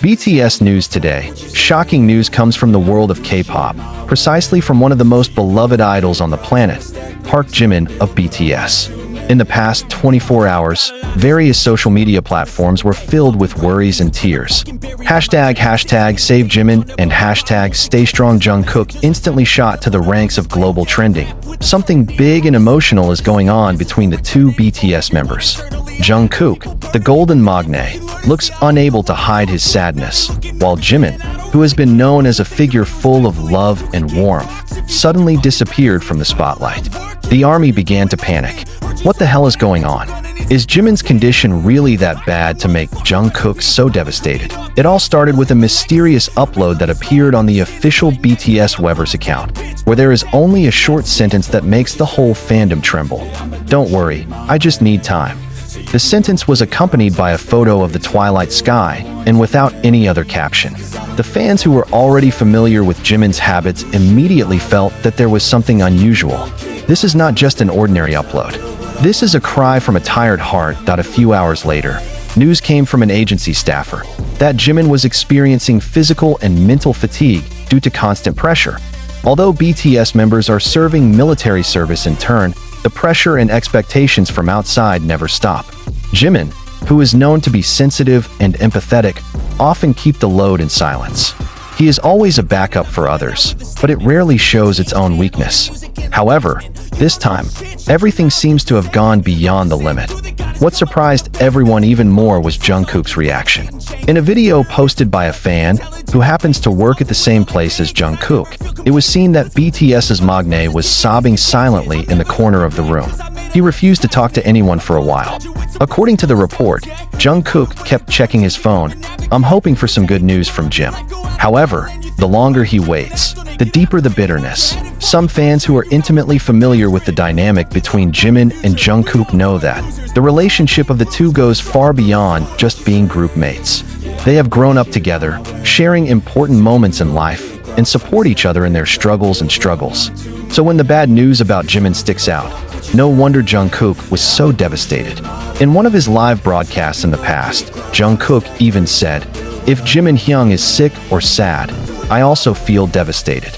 BTS news today. Shocking news comes from the world of K-pop, precisely from one of the most beloved idols on the planet, Park Jimin of BTS. In the past 24 hours, various social media platforms were filled with worries and tears. Hashtag Save Jimin and hashtag Stay Strong Jungkook instantly shot to the ranks of global trending. Something big and emotional is going on between the two BTS members. Jungkook, the golden magne, looks unable to hide his sadness, while Jimin, who has been known as a figure full of love and warmth, suddenly disappeared from the spotlight. The army began to panic. What the hell is going on? Is Jimin's condition really that bad to make Jungkook so devastated? It all started with a mysterious upload that appeared on the official BTS Weverse account, where there is only a short sentence that makes the whole fandom tremble. "Don't worry, I just need time." The sentence was accompanied by a photo of the twilight sky and without any other caption. The fans who were already familiar with Jimin's habits immediately felt that there was something unusual. This is not just an ordinary upload. This is a cry from a tired heart. A few hours later, news came from an agency staffer that Jimin was experiencing physical and mental fatigue due to constant pressure. Although BTS members are serving military service in turn, the pressure and expectations from outside never stop. Jimin, who is known to be sensitive and empathetic, often keep the load in silence. He is always a backup for others, but it rarely shows its own weakness. However, this time, everything seems to have gone beyond the limit. What surprised everyone even more was Jungkook's reaction. In a video posted by a fan who happens to work at the same place as Jungkook, it was seen that BTS's magne was sobbing silently in the corner of the room. He refused to talk to anyone for a while. According to the report, Jungkook kept checking his phone. "I'm hoping for some good news from Jim." However, the longer he waits, the deeper the bitterness. Some fans who are intimately familiar with the dynamic between Jimin and Jungkook know that the relationship of the two goes far beyond just being group mates. They have grown up together, sharing important moments in life, and support each other in their struggles. So when the bad news about Jimin sticks out, no wonder Jungkook was so devastated. In one of his live broadcasts in the past, Jungkook even said, "If Jimin Hyung is sick or sad, I also feel devastated."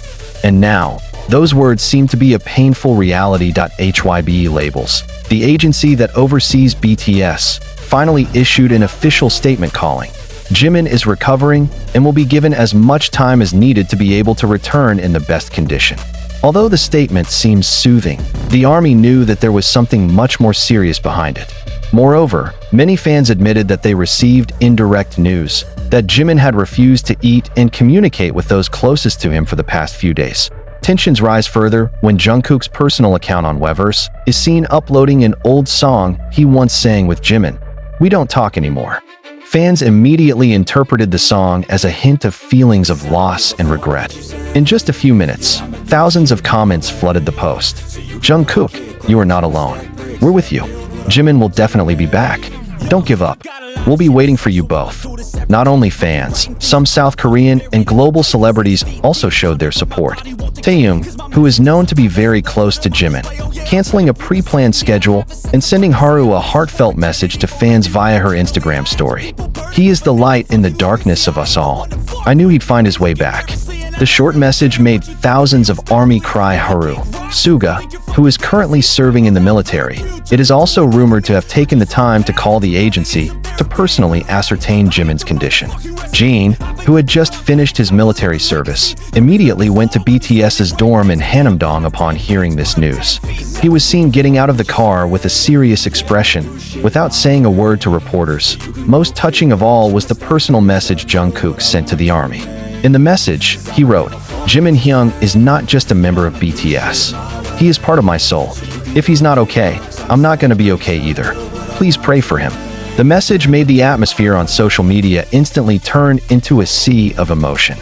And now, those words seem to be a painful reality. HYBE Labels, the agency that oversees BTS, finally issued an official statement calling, "Jimin is recovering and will be given as much time as needed to be able to return in the best condition." Although the statement seems soothing, the army knew that there was something much more serious behind it. Moreover, many fans admitted that they received indirect news that Jimin had refused to eat and communicate with those closest to him for the past few days. Tensions rise further when Jungkook's personal account on Weverse is seen uploading an old song he once sang with Jimin, "We Don't Talk Anymore." Fans immediately interpreted the song as a hint of feelings of loss and regret. In just a few minutes, thousands of comments flooded the post. "Jungkook, you are not alone. We're with you. Jimin will definitely be back. Don't give up. We'll be waiting for you both." Not only fans, some South Korean and global celebrities also showed their support. Taeyong, who is known to be very close to Jimin, canceling a pre-planned schedule and sending Haru a heartfelt message to fans via her Instagram story. "He is the light in the darkness of us all. I knew he'd find his way back." The short message made thousands of ARMY cry Haru. Suga, who is currently serving in the military, it is also rumored to have taken the time to call the agency to personally ascertain Jimin's condition. Jin, who had just finished his military service, immediately went to BTS's dorm in Hanamdong upon hearing this news. He was seen getting out of the car with a serious expression, without saying a word to reporters. Most touching of all was the personal message Jungkook sent to the army. In the message, he wrote, "Jimin Hyung is not just a member of BTS. He is part of my soul. If he's not okay, I'm not going to be okay either. Please pray for him." The message made the atmosphere on social media instantly turn into a sea of emotion.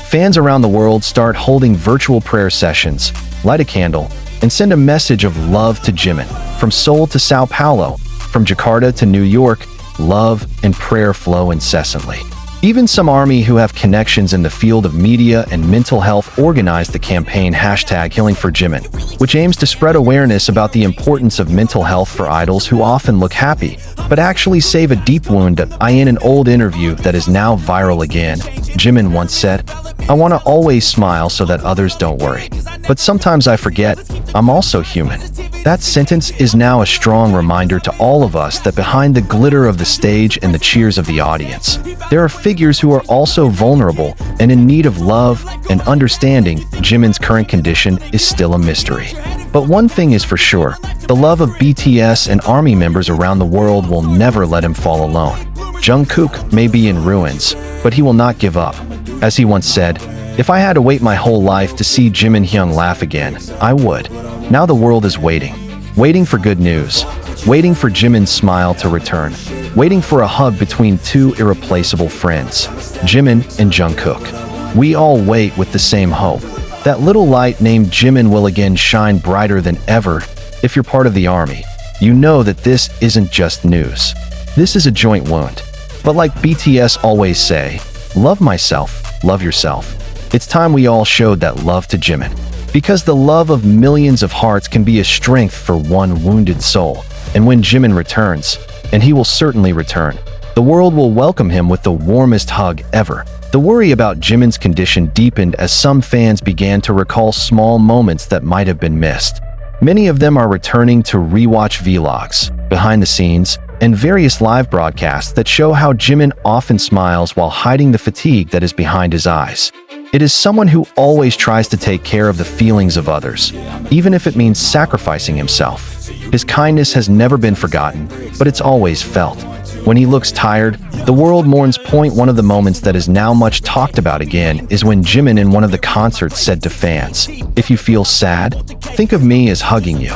Fans around the world start holding virtual prayer sessions, light a candle, and send a message of love to Jimin. From Seoul to Sao Paulo, from Jakarta to New York, love and prayer flow incessantly. Even some army who have connections in the field of media and mental health organized the campaign #HealingForJimin, which aims to spread awareness about the importance of mental health for idols who often look happy, but actually save a deep wound. In an old interview that is now viral again, Jimin once said, "I want to always smile so that others don't worry. But sometimes I forget, I'm also human." That sentence is now a strong reminder to all of us that behind the glitter of the stage and the cheers of the audience, there are figures who are also vulnerable and in need of love and understanding. Jimin's current condition is still a mystery. But one thing is for sure, the love of BTS and ARMY members around the world will never let him fall alone. Jungkook may be in ruins, but he will not give up. As he once said, "If I had to wait my whole life to see Jimin Hyung laugh again, I would." Now the world is waiting for good news, waiting for Jimin's smile to return, waiting for a hug between two irreplaceable friends, Jimin and Jungkook. We all wait with the same hope. That little light named Jimin will again shine brighter than ever. If you're part of the ARMY, you know that this isn't just news. This is a joint wound. But like BTS always say, love myself, love yourself. It's time we all showed that love to Jimin. Because the love of millions of hearts can be a strength for one wounded soul. And when Jimin returns, and he will certainly return, the world will welcome him with the warmest hug ever. The worry about Jimin's condition deepened as some fans began to recall small moments that might have been missed. Many of them are returning to rewatch vlogs, behind the scenes, and various live broadcasts that show how Jimin often smiles while hiding the fatigue that is behind his eyes. It is someone who always tries to take care of the feelings of others, even if it means sacrificing himself. His kindness has never been forgotten, but it's always felt. When he looks tired, the world mourns. One of the moments that is now much talked about again is when Jimin in one of the concerts said to fans, "If you feel sad, think of me as hugging you."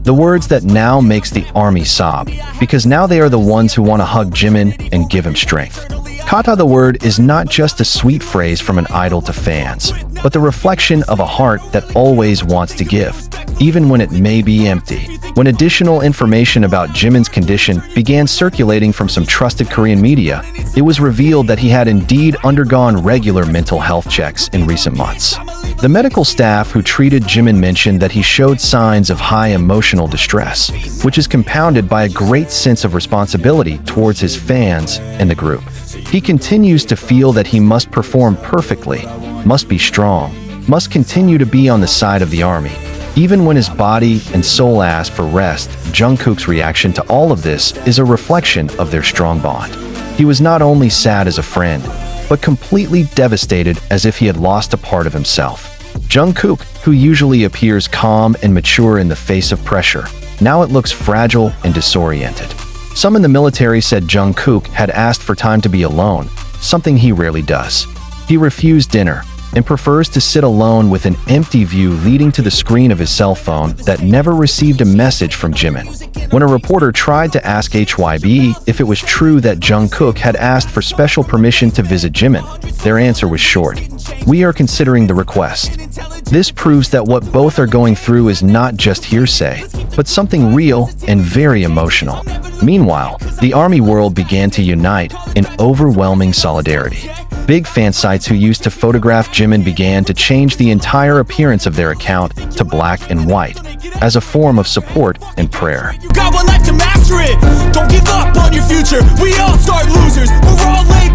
The words that now makes the ARMY sob, because now they are the ones who want to hug Jimin and give him strength. Kata, the word, is not just a sweet phrase from an idol to fans, but the reflection of a heart that always wants to give, even when it may be empty. When additional information about Jimin's condition began circulating from some trusted Korean media, it was revealed that he had indeed undergone regular mental health checks in recent months. The medical staff who treated Jimin mentioned that he showed signs of high emotional distress, which is compounded by a great sense of responsibility towards his fans and the group. He continues to feel that he must perform perfectly, must be strong, must continue to be on the side of the ARMY, even when his body and soul ask for rest. Jungkook's reaction to all of this is a reflection of their strong bond. He was not only sad as a friend, but completely devastated as if he had lost a part of himself. Jungkook, who usually appears calm and mature in the face of pressure, now it looks fragile and disoriented. Some in the military said Jungkook had asked for time to be alone, something he rarely does. He refused dinner and prefers to sit alone with an empty view leading to the screen of his cell phone that never received a message from Jimin. When a reporter tried to ask HYB if it was true that Jungkook had asked for special permission to visit Jimin, their answer was short: "We are considering the request." This proves that what both are going through is not just hearsay, but something real and very emotional. Meanwhile, the ARMY world began to unite in overwhelming solidarity. Big fan sites who used to photograph Jimin began to change the entire appearance of their account to black and white, as a form of support and prayer. Got one life to master it. Don't give up on your future. We all start losers. We're all late.